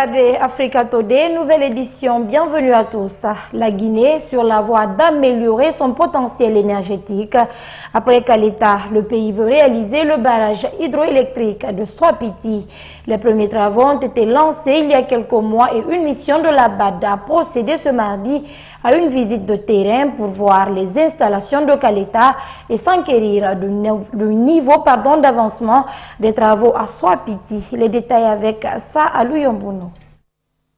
regardez Africa Today, nouvelle édition. Bienvenue à tous. La Guinée sur la voie d'améliorer son potentiel énergétique. Après Caleta, le pays veut réaliser le barrage hydroélectrique de Swapiti. Les premiers travaux ont été lancés il y a quelques mois et une mission de la BAD a procédé ce mardi à une visite de terrain pour voir les installations de Caleta et s'enquérir du niveau d'avancement des travaux à Swapiti. Les détails avec ça à Luyombono.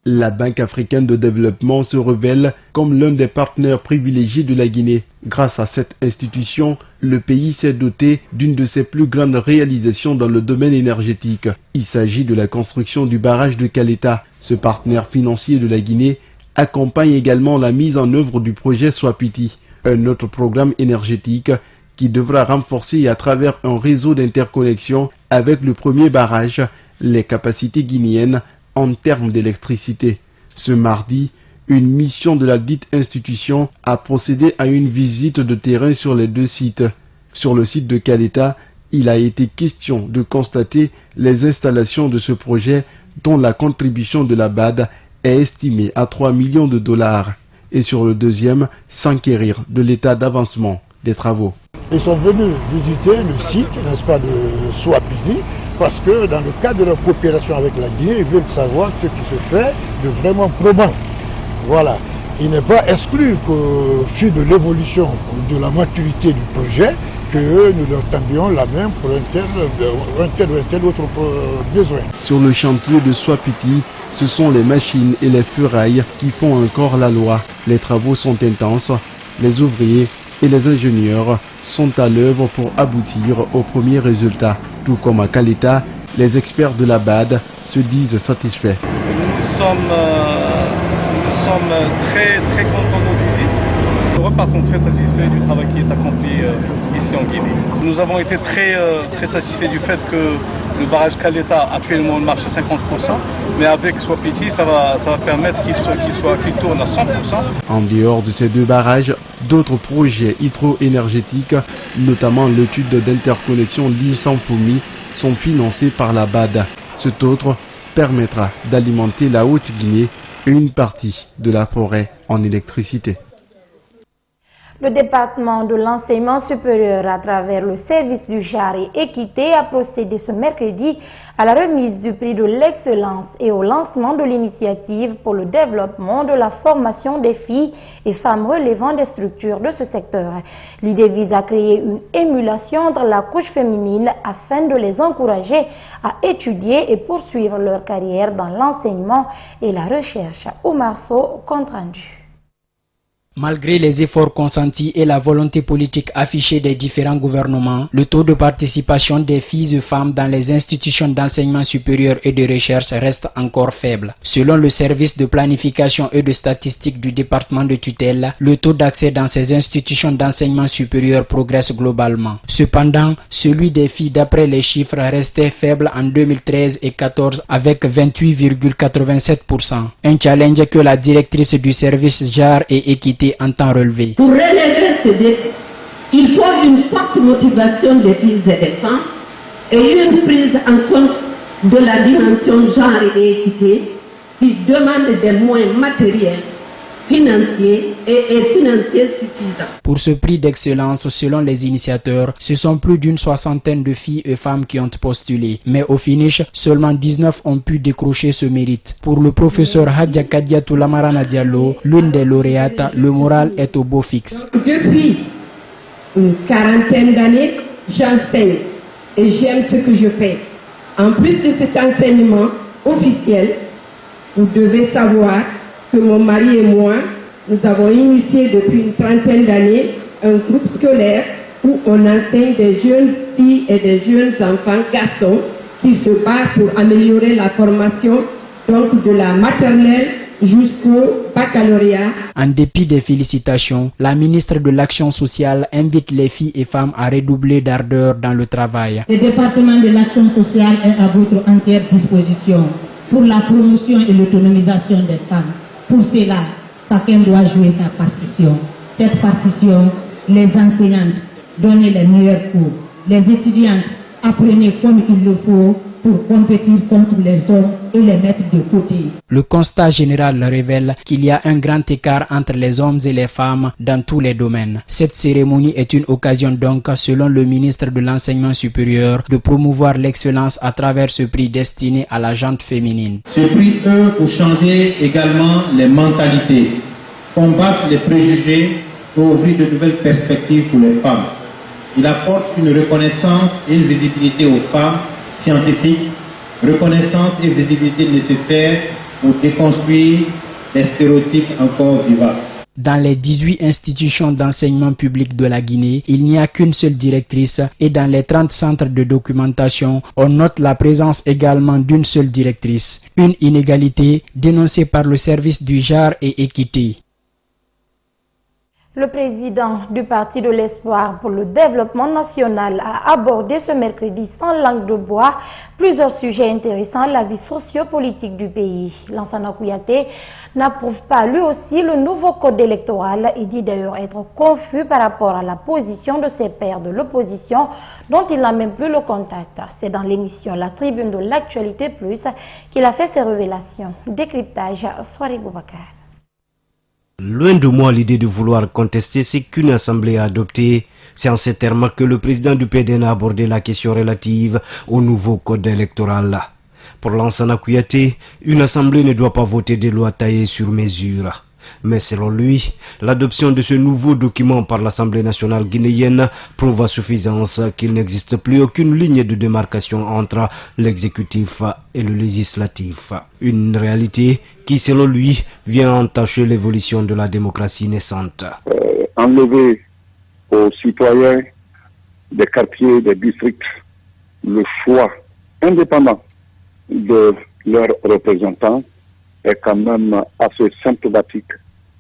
La Banque africaine de développement se révèle comme l'un des partenaires privilégiés de la Guinée. Grâce à cette institution, le pays s'est doté d'une de ses plus grandes réalisations dans le domaine énergétique. Il s'agit de la construction du barrage de Caleta. Ce partenaire financier de la Guinée accompagne également la mise en œuvre du projet Swapiti, un autre programme énergétique qui devra renforcer à travers un réseau d'interconnexion avec le premier barrage les capacités guinéennes en termes d'électricité. Ce mardi, une mission de la dite institution a procédé à une visite de terrain sur les deux sites. Sur le site de Caleta, il a été question de constater les installations de ce projet dont la contribution de la BAD est estimée à 3 millions de dollars. Et sur le deuxième, s'enquérir de l'état d'avancement des travaux. Ils sont venus visiter le site, n'est-ce pas, de Swapiti, parce que dans le cadre de leur coopération avec la Guinée, ils veulent savoir ce qui se fait de vraiment probant. Voilà. Il n'est pas exclu qu'au fil de l'évolution de la maturité du projet, que nous leur tendions la main pour un tel autre besoin. Sur le chantier de Swapiti, ce sont les machines et les ferrailles qui font encore la loi. Les travaux sont intenses, les ouvriers et les ingénieurs sont à l'œuvre pour aboutir au premier résultat. Tout comme à Caleta, les experts de la BAD se disent satisfaits. Nous sommes très contents de nos visites. Nous repartons très satisfaits du travail qui est accompli ici en Guinée. Nous avons été très satisfaits du fait que le barrage Caleta actuellement marche à 50%, mais avec Swapiti, ça va permettre qu'il tourne à 100%. En dehors de ces deux barrages, d'autres projets hydroénergétiques, notamment l'étude d'interconnexion Linsampoumi, sont financés par la BAD. Cet autre permettra d'alimenter la Haute-Guinée et une partie de la forêt en électricité. Le département de l'enseignement supérieur, à travers le service du genre et équité, a procédé ce mercredi à la remise du prix de l'excellence et au lancement de l'initiative pour le développement de la formation des filles et femmes relevant des structures de ce secteur. L'idée vise à créer une émulation entre la couche féminine afin de les encourager à étudier et poursuivre leur carrière dans l'enseignement et la recherche. Oumar Sow, compte rendu. Malgré les efforts consentis et la volonté politique affichée des différents gouvernements, le taux de participation des filles et femmes dans les institutions d'enseignement supérieur et de recherche reste encore faible. Selon le service de planification et de statistique du département de tutelle, le taux d'accès dans ces institutions d'enseignement supérieur progresse globalement. Cependant, celui des filles d'après les chiffres restait faible en 2013 et 2014 avec 28,87%. Un challenge que la directrice du service genre et équité entend relever. Pour relever ce défi, il faut une forte motivation des filles et des femmes et une prise en compte de la dimension genre et équité qui demande des moyens matériels, financiers et financiers suffisants. Pour ce prix d'excellence, selon les initiateurs, ce sont plus d'une soixantaine de filles et femmes qui ont postulé. Mais au finish, seulement 19 ont pu décrocher ce mérite. Pour le professeur Hadja Kadiatou Lamarana Diallo, l'une des lauréates, le moral est au beau fixe. Depuis une quarantaine d'années, j'enseigne et j'aime ce que je fais. En plus de cet enseignement officiel, vous devez savoir que mon mari et moi, nous avons initié depuis une trentaine d'années un groupe scolaire où on enseigne des jeunes filles et des jeunes enfants garçons qui se battent pour améliorer la formation, donc de la maternelle jusqu'au baccalauréat. En dépit des félicitations, la ministre de l'Action sociale invite les filles et femmes à redoubler d'ardeur dans le travail. Le département de l'Action sociale est à votre entière disposition pour la promotion et l'autonomisation des femmes. Pour cela, chacun doit jouer sa partition. Cette partition, les enseignantes, donnez les meilleurs cours. Les étudiantes, apprenez comme il le faut pour compétir contre les hommes et les mettre de côté. Le constat général révèle qu'il y a un grand écart entre les hommes et les femmes dans tous les domaines. Cette cérémonie est une occasion donc, selon le ministre de l'Enseignement supérieur, de promouvoir l'excellence à travers ce prix destiné à la gente féminine. Ce prix œuvre pour changer également les mentalités, combattre les préjugés et ouvrir de nouvelles perspectives pour les femmes. Il apporte une reconnaissance et une visibilité aux femmes scientifiques, reconnaissance et visibilité nécessaires pour déconstruire des stéréotypes encore vivaces. Dans les 18 institutions d'enseignement public de la Guinée, il n'y a qu'une seule directrice et dans les 30 centres de documentation, on note la présence également d'une seule directrice. Une inégalité dénoncée par le service du genre et équité. Le président du Parti de l'Espoir pour le développement national a abordé ce mercredi sans langue de bois plusieurs sujets intéressants à la vie sociopolitique du pays. Lansana Kouyaté n'approuve pas lui aussi le nouveau code électoral et dit d'ailleurs être confus par rapport à la position de ses pairs de l'opposition dont il n'a même plus le contact. C'est dans l'émission La Tribune de l'Actualité Plus qu'il a fait ses révélations. Décryptage, Soirée Boubacar. Loin de moi l'idée de vouloir contester ce qu'une assemblée a adopté. C'est en ces termes que le président du PDN a abordé la question relative au nouveau code électoral. Pour Lansana Kouyaté, une assemblée ne doit pas voter des lois taillées sur mesure. Mais selon lui, l'adoption de ce nouveau document par l'Assemblée nationale guinéenne prouve à suffisance qu'il n'existe plus aucune ligne de démarcation entre l'exécutif et le législatif. Une réalité qui, selon lui, vient entacher l'évolution de la démocratie naissante. Enlever aux citoyens des quartiers, des districts, le choix indépendant de leurs représentants est quand même assez symptomatique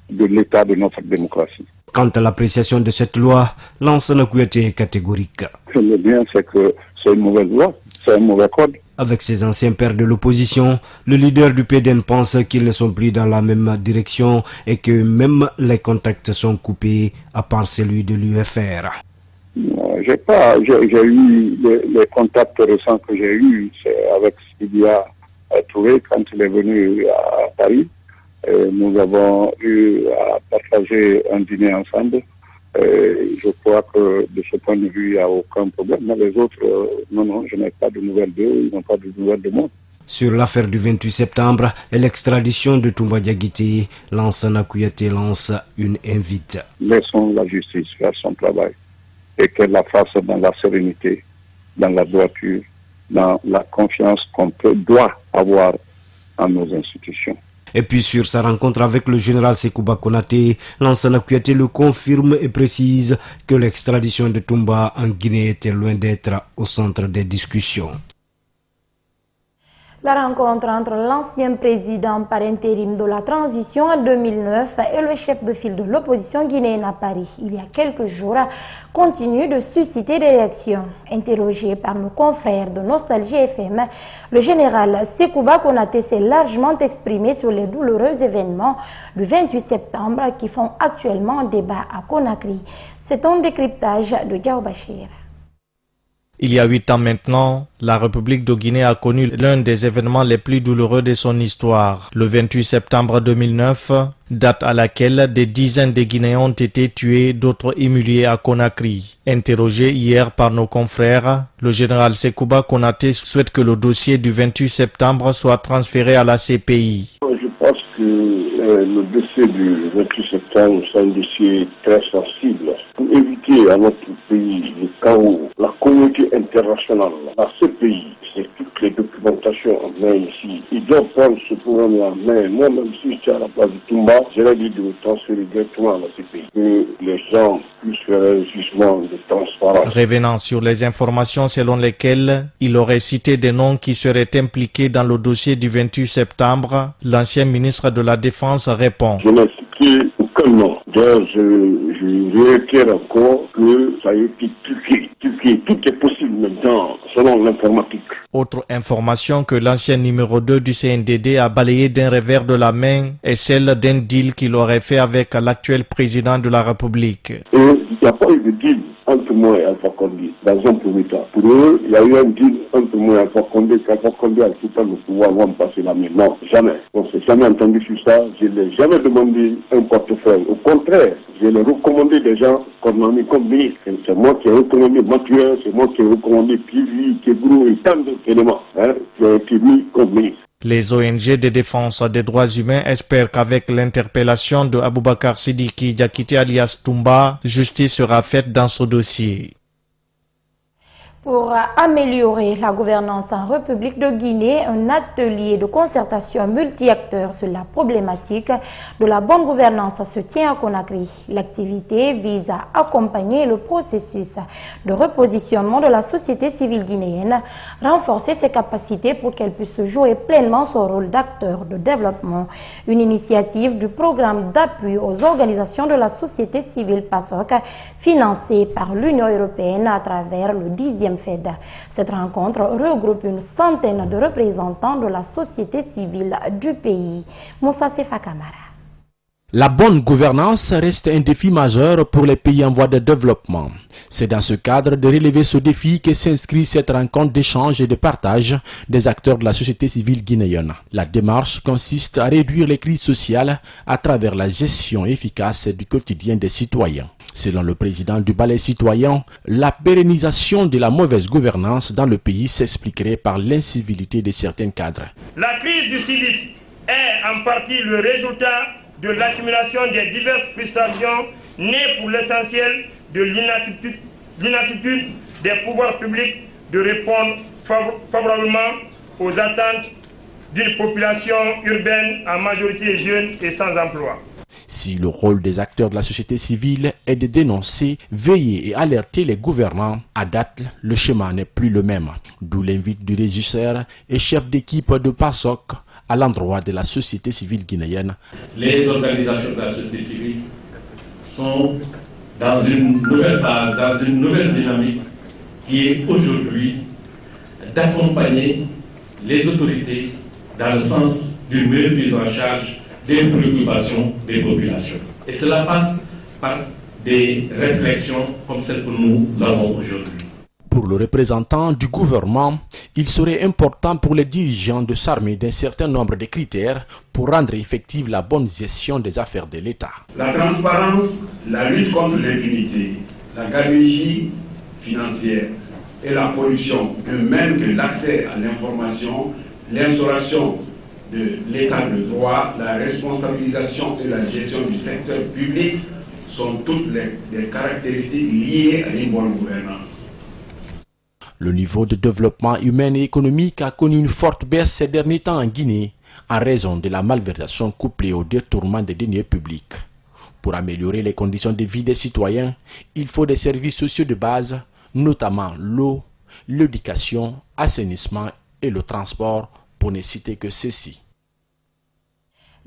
de l'état de notre démocratie. Quant à l'appréciation de cette loi, Lansana Kouyaté est catégorique. Le bien, c'est que c'est une mauvaise loi, c'est un mauvais code. Avec ses anciens pairs de l'opposition, le leader du PDN pense qu'ils ne sont plus dans la même direction et que même les contacts sont coupés, à part celui de l'UFR. J'ai eu les contacts récents que j'ai eus, c'est avec Sidia Touré quand il est venu à Paris. Nous avons eu à partager un dîner ensemble. Je crois que de ce point de vue, il n'y a aucun problème. Mais les autres, non, je n'ai pas de nouvelles d'eux, ils n'ont pas de nouvelles de moi. Sur l'affaire du 28 septembre et l'extradition de Toumba Diakité, Lansana Kouyaté lance une invite. Laissons la justice faire son travail et qu'elle la fasse dans la sérénité, dans la droiture, dans la confiance qu'on doit avoir en nos institutions. Et puis sur sa rencontre avec le général Sekouba Konaté, Lansana Kouyaté le confirme et précise que l'extradition de Toumba en Guinée était loin d'être au centre des discussions. La rencontre entre l'ancien président par intérim de la transition en 2009 et le chef de file de l'opposition guinéenne à Paris il y a quelques jours continue de susciter des réactions. Interrogé par nos confrères de Nostalgie FM, le général Sekouba Konaté s'est largement exprimé sur les douloureux événements du 28 septembre qui font actuellement débat à Conakry. C'est un décryptage de Diao Bachir. Il y a 8 ans maintenant, la République de Guinée a connu l'un des événements les plus douloureux de son histoire. Le 28 septembre 2009, date à laquelle des dizaines de Guinéens ont été tués, d'autres humiliés à Conakry. Interrogé hier par nos confrères, le général Sekouba Konaté souhaite que le dossier du 28 septembre soit transféré à la CPI. Je pense que le dossier du 28 septembre, c'est un dossier très sensible. Pour éviter à notre pays le chaos, la communauté internationale, la CPI, c'est toutes les documentations en main ici. Ils doivent prendre ce problème en main. Moi-même, si j'étais à la place de Toumba, j'aurais dit de le transférer directement à la CPI. Que les gens puissent faire un jugement de transparence. Revenant sur les informations selon lesquelles il aurait cité des noms qui seraient impliqués dans le dossier du 28 septembre, l'ancien ministre de la Défense répond. Je n'ai cité aucun nom. Donc, je réitère encore que ça a été truqué. Tout est possible maintenant, selon l'informatique. Autre information que l'ancien numéro 2 du CNDD a balayé d'un revers de la main est celle d'un deal qu'il aurait fait avec l'actuel président de la République. Et n'y a pas eu de deal entre moi et Alpha Condé dans un premier temps. Pour eux, il y a eu un deal entre moi et Alpha Condé, qu'Alpha Condé a tout le temps le pouvoir, va me passer la main. Non, jamais. On ne s'est jamais entendu sur ça. Je ne l'ai jamais demandé un portefeuille. Au contraire, je l'ai recommandé des gens qu'on a mis comme ministre. C'est moi qui ai recommandé Mathieu, c'est moi qui ai recommandé Pivi, Kebrou et tant d'autres éléments qui ont été mis comme ministre. Les ONG de défense des droits humains espèrent qu'avec l'interpellation de Aboubakar Sidiki Diakité alias Toumba, justice sera faite dans ce dossier. Pour améliorer la gouvernance en République de Guinée, un atelier de concertation multi-acteurs sur la problématique de la bonne gouvernance se tient à Conakry. L'activité vise à accompagner le processus de repositionnement de la société civile guinéenne, renforcer ses capacités pour qu'elle puisse jouer pleinement son rôle d'acteur de développement. Une initiative du programme d'appui aux organisations de la société civile PASOK, financée par l'Union européenne à travers le 10e FED. Cette rencontre regroupe une centaine de représentants de la société civile du pays. Moussa Sefa Kamara. La bonne gouvernance reste un défi majeur pour les pays en voie de développement. C'est dans ce cadre de relever ce défi que s'inscrit cette rencontre d'échange et de partage des acteurs de la société civile guinéenne. La démarche consiste à réduire les crises sociales à travers la gestion efficace du quotidien des citoyens. Selon le président du Balai citoyen, la pérennisation de la mauvaise gouvernance dans le pays s'expliquerait par l'incivilité de certains cadres. La crise du civisme est en partie le résultat de l'accumulation des diverses frustrations nées pour l'essentiel de l'inaptitude des pouvoirs publics de répondre favorablement aux attentes d'une population urbaine en majorité jeune et sans emploi. Si le rôle des acteurs de la société civile est de dénoncer, veiller et alerter les gouvernants, à date, le schéma n'est plus le même. D'où l'invite du régisseur et chef d'équipe de PASOK à l'endroit de la société civile guinéenne. Les organisations de la société civile sont dans une nouvelle phase, dans une nouvelle dynamique qui est aujourd'hui d'accompagner les autorités dans le sens d'une meilleure prise en charge des préoccupations des populations. Et cela passe par des réflexions comme celles que nous avons aujourd'hui. Pour le représentant du gouvernement, il serait important pour les dirigeants de s'armer d'un certain nombre de critères pour rendre effective la bonne gestion des affaires de l'État. La transparence, la lutte contre l'impunité, la gabegie financière et la pollution, de même que l'accès à l'information, l'instauration de l'état de droit, la responsabilisation et la gestion du secteur public sont toutes les caractéristiques liées à une bonne gouvernance. Le niveau de développement humain et économique a connu une forte baisse ces derniers temps en Guinée en raison de la malversation couplée au détournement des deniers publics. Pour améliorer les conditions de vie des citoyens, il faut des services sociaux de base, notamment l'eau, l'éducation, l'assainissement et le transport, pour ne citer que ceci.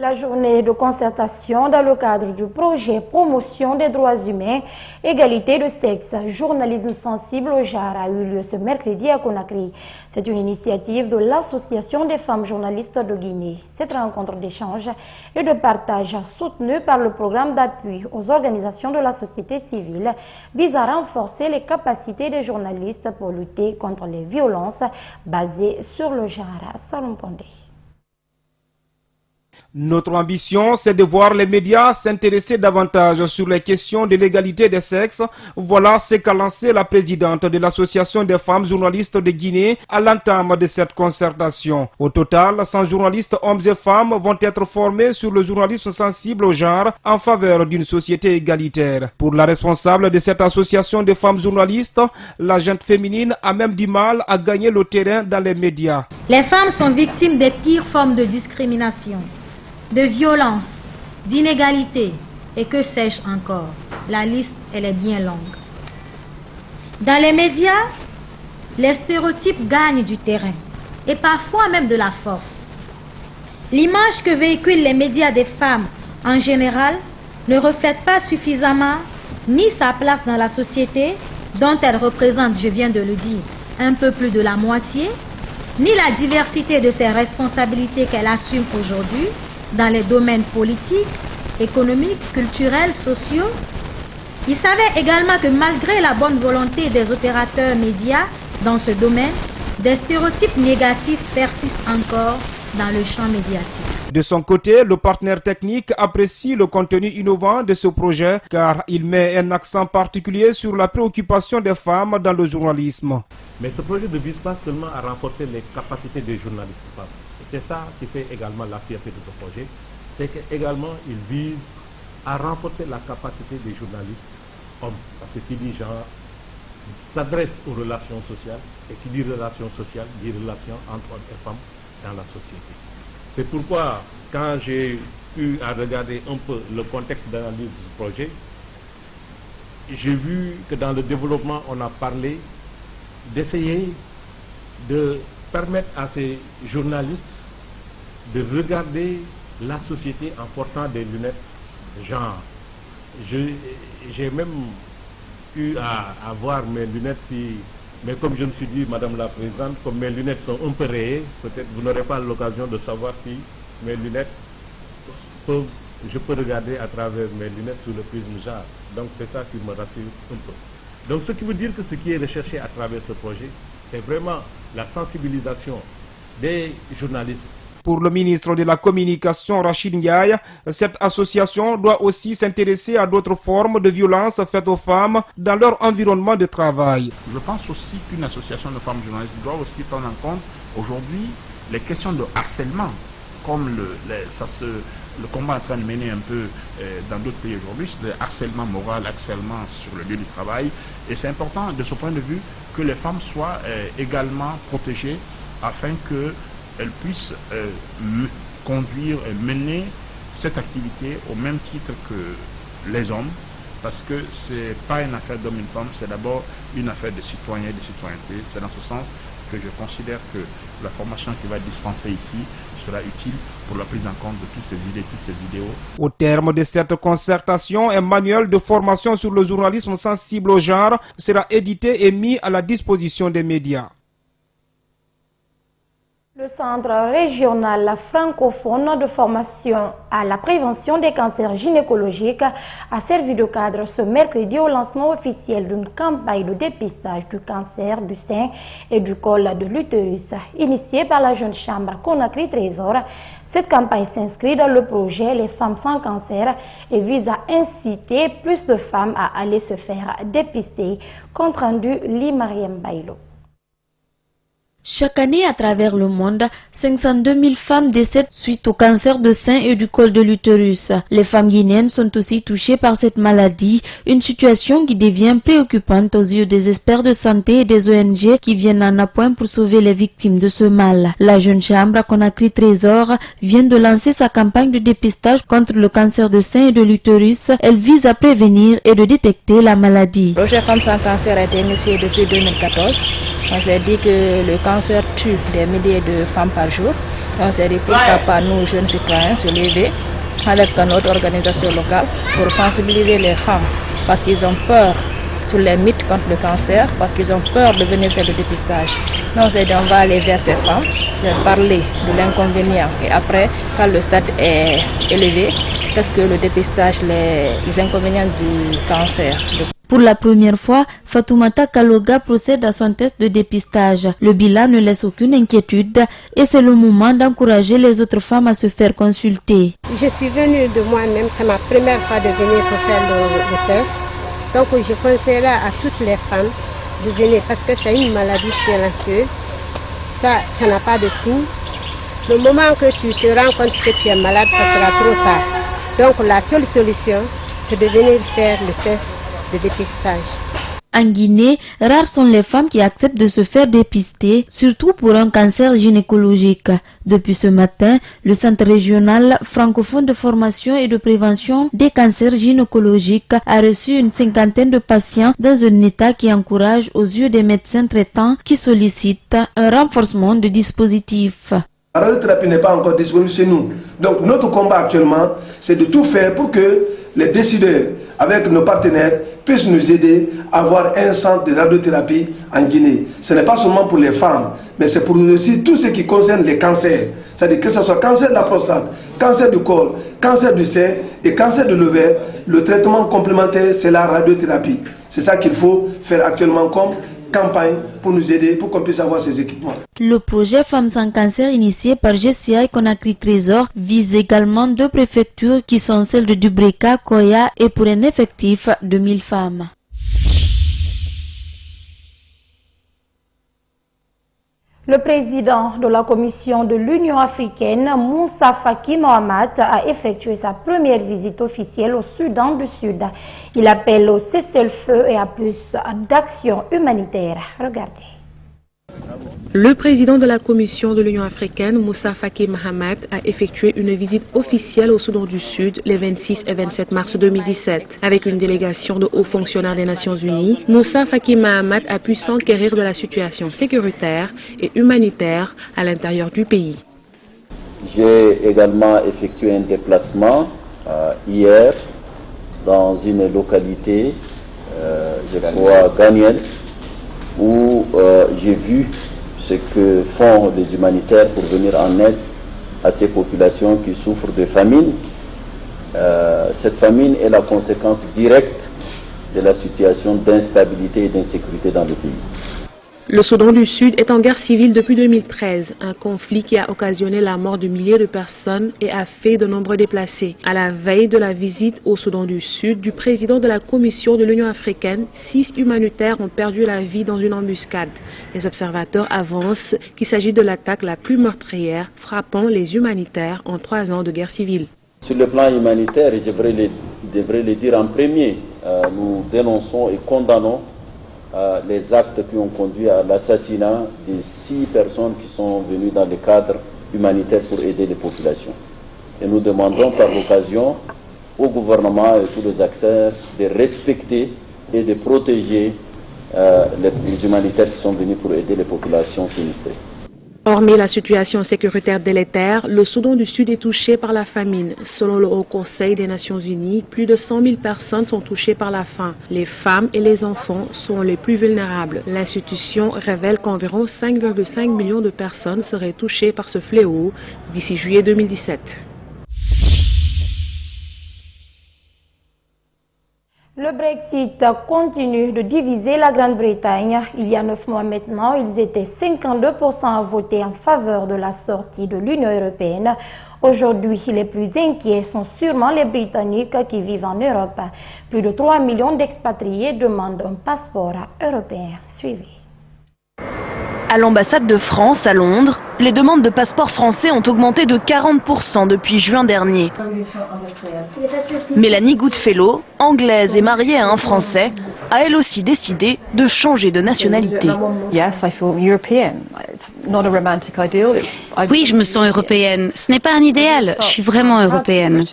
La journée de concertation dans le cadre du projet Promotion des droits humains, égalité de sexe, journalisme sensible au genre a eu lieu ce mercredi à Conakry. C'est une initiative de l'Association des femmes journalistes de Guinée. Cette rencontre d'échange et de partage soutenue par le programme d'appui aux organisations de la société civile vise à renforcer les capacités des journalistes pour lutter contre les violences basées sur le genre. Salom Pondé. Notre ambition, c'est de voir les médias s'intéresser davantage sur les questions de l'égalité des sexes. Voilà ce qu'a lancé la présidente de l'Association des femmes journalistes de Guinée à l'entame de cette concertation. Au total, 100 journalistes hommes et femmes vont être formés sur le journalisme sensible au genre en faveur d'une société égalitaire. Pour la responsable de cette association des femmes journalistes, la gente féminine a même du mal à gagner le terrain dans les médias. Les femmes sont victimes des pires formes de discrimination, de violence, d'inégalité et que sais-je encore. La liste, elle est bien longue. Dans les médias, les stéréotypes gagnent du terrain et parfois même de la force. L'image que véhiculent les médias des femmes en général ne reflète pas suffisamment ni sa place dans la société dont elle représente, je viens de le dire, un peu plus de la moitié, ni la diversité de ses responsabilités qu'elle assume aujourd'hui dans les domaines politiques, économiques, culturels, sociaux. Il s'avère également que malgré la bonne volonté des opérateurs médias dans ce domaine, des stéréotypes négatifs persistent encore dans le champ médiatique. De son côté, le partenaire technique apprécie le contenu innovant de ce projet car il met un accent particulier sur la préoccupation des femmes dans le journalisme. Mais ce projet ne vise pas seulement à renforcer les capacités des journalistes femmes. C'est ça qui fait également la fierté de ce projet, c'est qu'également il vise à renforcer la capacité des journalistes hommes. Parce que qui dit genre s'adresse aux relations sociales, et qui dit relations sociales, dit relations entre hommes et femmes dans la société. C'est pourquoi, quand j'ai eu à regarder un peu le contexte d'analyse du projet, j'ai vu que dans le développement, on a parlé d'essayer de permettre à ces journalistes de regarder la société en portant des lunettes genre. J'ai même eu à voir mes lunettes mais comme je me suis dit, Madame la Présidente, comme mes lunettes sont un peu rayées, peut-être vous n'aurez pas l'occasion de savoir si mes lunettes je peux regarder à travers mes lunettes sous le prisme genre. Donc c'est ça qui me rassure un peu. Donc ce qui veut dire que ce qui est recherché à travers ce projet, c'est vraiment la sensibilisation des journalistes. Pour le ministre de la Communication, Rachid Ndiaye, cette association doit aussi s'intéresser à d'autres formes de violence faites aux femmes dans leur environnement de travail. Je pense aussi qu'une association de femmes journalistes doit aussi prendre en compte aujourd'hui les questions de harcèlement, comme le combat est en train de mener un peu dans d'autres pays aujourd'hui, c'est le harcèlement moral, harcèlement sur le lieu du travail. Et c'est important de ce point de vue que les femmes soient également protégées afin qu'elles puissent conduire et mener cette activité au même titre que les hommes, parce que ce n'est pas une affaire d'homme et une femme, c'est d'abord une affaire de citoyens et de citoyenneté. C'est dans ce sens que je considère que la formation qui va être dispensée ici sera utile pour la prise en compte de toutes ces idées, tous ces idéaux. Au terme de cette concertation, un manuel de formation sur le journalisme sensible au genre sera édité et mis à la disposition des médias. Le Centre régional francophone de formation à la prévention des cancers gynécologiques a servi de cadre ce mercredi au lancement officiel d'une campagne de dépistage du cancer du sein et du col de l'utérus. Initiée par la jeune chambre Conakry Trésor, cette campagne s'inscrit dans le projet Les femmes sans cancer et vise à inciter plus de femmes à aller se faire dépister. Compte rendu Limariem Bailo. Chaque année, à travers le monde, 502 000 femmes décèdent suite au cancer de sein et du col de l'utérus. Les femmes guinéennes sont aussi touchées par cette maladie, une situation qui devient préoccupante aux yeux des experts de santé et des ONG qui viennent en appoint pour sauver les victimes de ce mal. La jeune chambre Conakry Trésor vient de lancer sa campagne de dépistage contre le cancer de sein et de l'utérus. Elle vise à prévenir et de détecter la maladie. Le projet Femmes sans cancer a été initié depuis 2014. On s'est dit que le cancer tue des milliers de femmes par jour. On s'est dit pourquoi pas nous, jeunes citoyens, se lever avec notre organisation locale pour sensibiliser les femmes parce qu'ils ont peur sur les mythes contre le cancer, parce qu'ils ont peur de venir faire le dépistage. Donc on s'est dit on va aller vers ces femmes, leur parler de l'inconvénient et après, quand le stade est élevé, qu'est-ce que le dépistage, les inconvénients du cancer. Pour la première fois, Fatoumata Kaloga procède à son test de dépistage. Le bilan ne laisse aucune inquiétude et c'est le moment d'encourager les autres femmes à se faire consulter. Je suis venue de moi-même, c'est ma première fois de venir pour faire le test. Donc je conseillerais à toutes les femmes de venir parce que c'est une maladie silencieuse. Ça n'a pas de coup. Le moment que tu te rends compte que tu es malade, ça sera trop tard. Donc la seule solution, c'est de venir faire le test de dépistage. En Guinée, rares sont les femmes qui acceptent de se faire dépister, surtout pour un cancer gynécologique. Depuis ce matin, le Centre régional francophone de formation et de prévention des cancers gynécologiques a reçu une cinquantaine de patients dans un état qui encourage aux yeux des médecins traitants qui sollicitent un renforcement de dispositifs. La radiothérapie n'est pas encore disponible chez nous. Donc notre combat actuellement, c'est de tout faire pour que les décideurs, avec nos partenaires, puisse nous aider à avoir un centre de radiothérapie en Guinée. Ce n'est pas seulement pour les femmes, mais c'est pour aussi tout ce qui concerne les cancers. C'est-à-dire que ce soit cancer de la prostate, cancer du col, cancer du sein et cancer de l'ovaire, le traitement complémentaire, c'est la radiothérapie. C'est ça qu'il faut faire actuellement comme campagne pour nous aider, pour qu'on puisse avoir ces équipements. Le projet Femmes sans cancer initié par GCI et Conakry Trésor vise également 2 préfectures qui sont celles de Dubreka, Koya et pour un effectif de 1000 femmes. Le président de la Commission de l'Union africaine, Moussa Faki Mohamed, a effectué sa première visite officielle au Soudan du Sud. Il appelle au cessez-le-feu et à plus d'actions humanitaires. Regardez. Le président de la Commission de l'Union africaine, Moussa Faki Mohamed, a effectué une visite officielle au Soudan du Sud les 26 et 27 mars 2017. Avec une délégation de hauts fonctionnaires des Nations Unies, Moussa Faki Mohamed a pu s'enquérir de la situation sécuritaire et humanitaire à l'intérieur du pays. J'ai également effectué un déplacement hier dans une localité, je crois, Ganiels, où j'ai vu ce que font les humanitaires pour venir en aide à ces populations qui souffrent de famine. Cette famine est la conséquence directe de la situation d'instabilité et d'insécurité dans le pays. Le Soudan du Sud est en guerre civile depuis 2013, un conflit qui a occasionné la mort de milliers de personnes et a fait de nombreux déplacés. À la veille de la visite au Soudan du Sud du président de la Commission de l'Union africaine, 6 humanitaires ont perdu la vie dans une embuscade. Les observateurs avancent qu'il s'agit de l'attaque la plus meurtrière frappant les humanitaires en 3 ans de guerre civile. Sur le plan humanitaire, je devrais le dire en premier, nous dénonçons et condamnons les actes qui ont conduit à l'assassinat de 6 personnes qui sont venues dans le cadre humanitaire pour aider les populations. Et nous demandons par l'occasion au gouvernement et tous les acteurs de respecter et de protéger les humanitaires qui sont venus pour aider les populations sinistrées. Hormis la situation sécuritaire délétère, le Soudan du Sud est touché par la famine. Selon le Haut Conseil des Nations Unies, plus de 100 000 personnes sont touchées par la faim. Les femmes et les enfants sont les plus vulnérables. L'institution révèle qu'environ 5,5 millions de personnes seraient touchées par ce fléau d'ici juillet 2017. Le Brexit continue de diviser la Grande-Bretagne. Il y a 9 mois maintenant, ils étaient 52% à voter en faveur de la sortie de l'Union européenne. Aujourd'hui, les plus inquiets sont sûrement les Britanniques qui vivent en Europe. Plus de 3 millions d'expatriés demandent un passeport européen. Suivez. À l'ambassade de France à Londres, les demandes de passeports français ont augmenté de 40% depuis juin dernier. Mélanie Goodfellow, anglaise et mariée à un Français, a elle aussi décidé de changer de nationalité. Oui, je me sens européenne. Ce n'est pas un idéal, je suis vraiment européenne.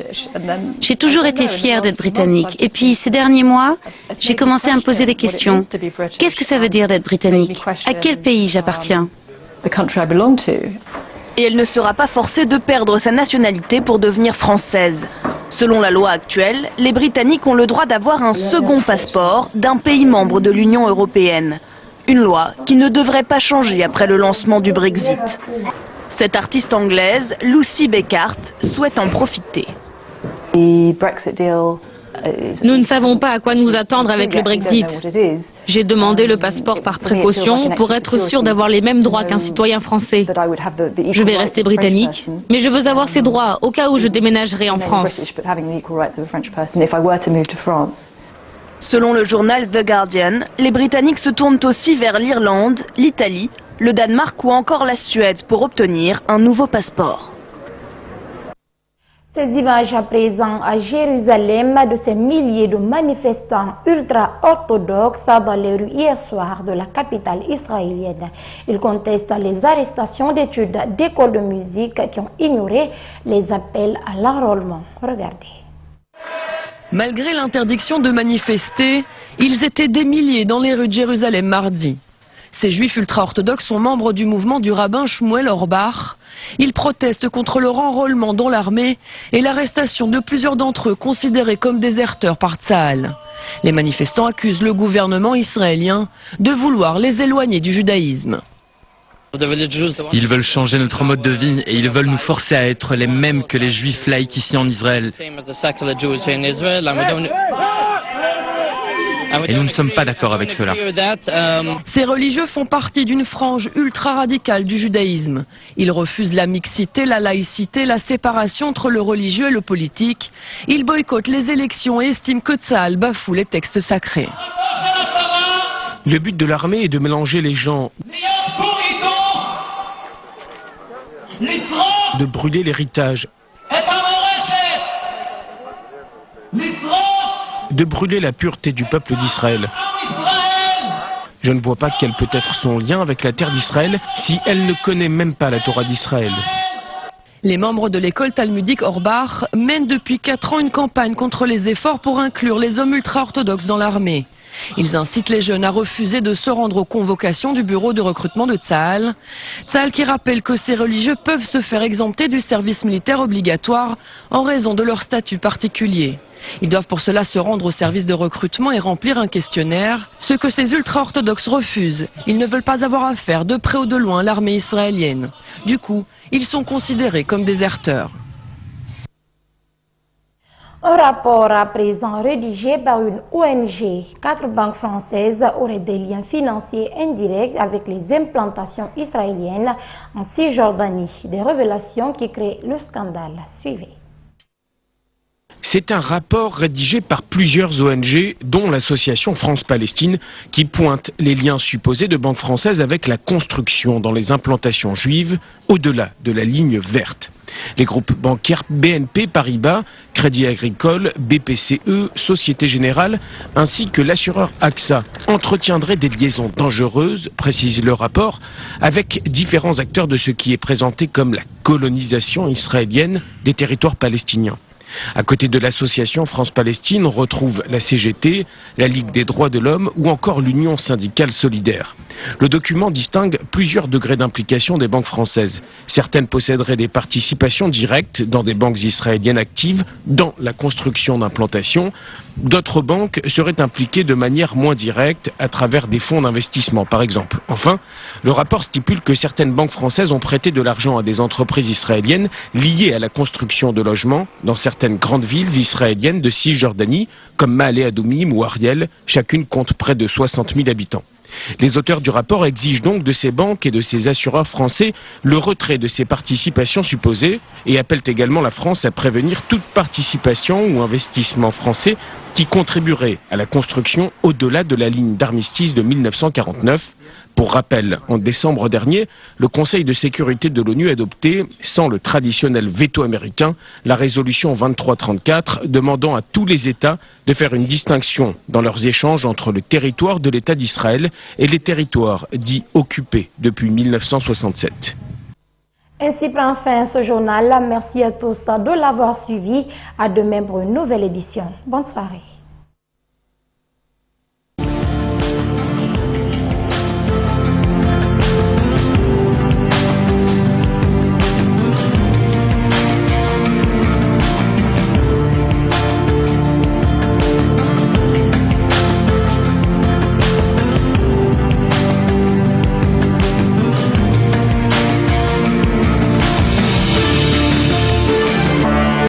J'ai toujours été fière d'être britannique. Et puis, ces derniers mois, j'ai commencé à me poser des questions. Qu'est-ce que ça veut dire d'être britannique? À quel pays j'appartiens? Et elle ne sera pas forcée de perdre sa nationalité pour devenir française. Selon la loi actuelle, les Britanniques ont le droit d'avoir un second passeport d'un pays membre de l'Union européenne. Une loi qui ne devrait pas changer après le lancement du Brexit. Cette artiste anglaise, Lucy Beckart, souhaite en profiter. Nous ne savons pas à quoi nous attendre avec le Brexit. J'ai demandé le passeport par précaution pour être sûr d'avoir les mêmes droits qu'un citoyen français. Je vais rester britannique, mais je veux avoir ces droits au cas où je déménagerai en France. Selon le journal The Guardian, les Britanniques se tournent aussi vers l'Irlande, l'Italie, le Danemark ou encore la Suède pour obtenir un nouveau passeport. Ces images à présent à Jérusalem de ces milliers de manifestants ultra-orthodoxes dans les rues hier soir de la capitale israélienne. Ils contestent les arrestations d'études d'écoles de musique qui ont ignoré les appels à l'enrôlement. Regardez. Malgré l'interdiction de manifester, ils étaient des milliers dans les rues de Jérusalem mardi. Ces juifs ultra-orthodoxes sont membres du mouvement du rabbin Shmuel Orbach. Ils protestent contre leur enrôlement dans l'armée et l'arrestation de plusieurs d'entre eux considérés comme déserteurs par Tsahal. Les manifestants accusent le gouvernement israélien de vouloir les éloigner du judaïsme. Ils veulent changer notre mode de vie et ils veulent nous forcer à être les mêmes que les juifs laïcs ici en Israël. Et nous ne sommes pas d'accord avec cela. Ces religieux font partie d'une frange ultra-radicale du judaïsme. Ils refusent la mixité, la laïcité, la séparation entre le religieux et le politique. Ils boycottent les élections et estiment que Tsahal bafoue les textes sacrés. Le but de l'armée est de mélanger les gens, de brûler l'héritage, de brûler la pureté du peuple d'Israël. Je ne vois pas quel peut être son lien avec la terre d'Israël si elle ne connaît même pas la Torah d'Israël. Les membres de l'école talmudique Orbach mènent depuis 4 ans une campagne contre les efforts pour inclure les hommes ultra-orthodoxes dans l'armée. Ils incitent les jeunes à refuser de se rendre aux convocations du bureau de recrutement de Tsahal. Tsahal qui rappelle que ces religieux peuvent se faire exempter du service militaire obligatoire en raison de leur statut particulier. Ils doivent pour cela se rendre au service de recrutement et remplir un questionnaire, ce que ces ultra-orthodoxes refusent. Ils ne veulent pas avoir affaire de près ou de loin à l'armée israélienne. Du coup, ils sont considérés comme déserteurs. Un rapport à présent rédigé par une ONG. 4 banques françaises auraient des liens financiers indirects avec les implantations israéliennes en Cisjordanie. Des révélations qui créent le scandale. Suivez. C'est un rapport rédigé par plusieurs ONG, dont l'association France-Palestine, qui pointe les liens supposés de banques françaises avec la construction dans les implantations juives, au-delà de la ligne verte. Les groupes bancaires BNP Paribas, Crédit Agricole, BPCE, Société Générale, ainsi que l'assureur AXA entretiendraient des liaisons dangereuses, précise le rapport, avec différents acteurs de ce qui est présenté comme la colonisation israélienne des territoires palestiniens. À côté de l'association France-Palestine, on retrouve la CGT, la Ligue des droits de l'homme ou encore l'Union syndicale solidaire. Le document distingue plusieurs degrés d'implication des banques françaises. Certaines posséderaient des participations directes dans des banques israéliennes actives dans la construction d'implantations. D'autres banques seraient impliquées de manière moins directe à travers des fonds d'investissement, par exemple. Enfin, le rapport stipule que certaines banques françaises ont prêté de l'argent à des entreprises israéliennes liées à la construction de logements dans certaines grandes villes israéliennes de Cisjordanie, comme Ma'ale Adoumim ou Ariel, chacune compte près de 60 000 habitants. Les auteurs du rapport exigent donc de ces banques et de ces assureurs français le retrait de ces participations supposées et appellent également la France à prévenir toute participation ou investissement français qui contribuerait à la construction au-delà de la ligne d'armistice de 1949. Pour rappel, en décembre dernier, le Conseil de sécurité de l'ONU a adopté, sans le traditionnel veto américain, la résolution 2334 demandant à tous les États de faire une distinction dans leurs échanges entre le territoire de l'État d'Israël et les territoires dits occupés depuis 1967. Ainsi prend fin ce journal. Merci à tous de l'avoir suivi. À demain pour une nouvelle édition. Bonne soirée.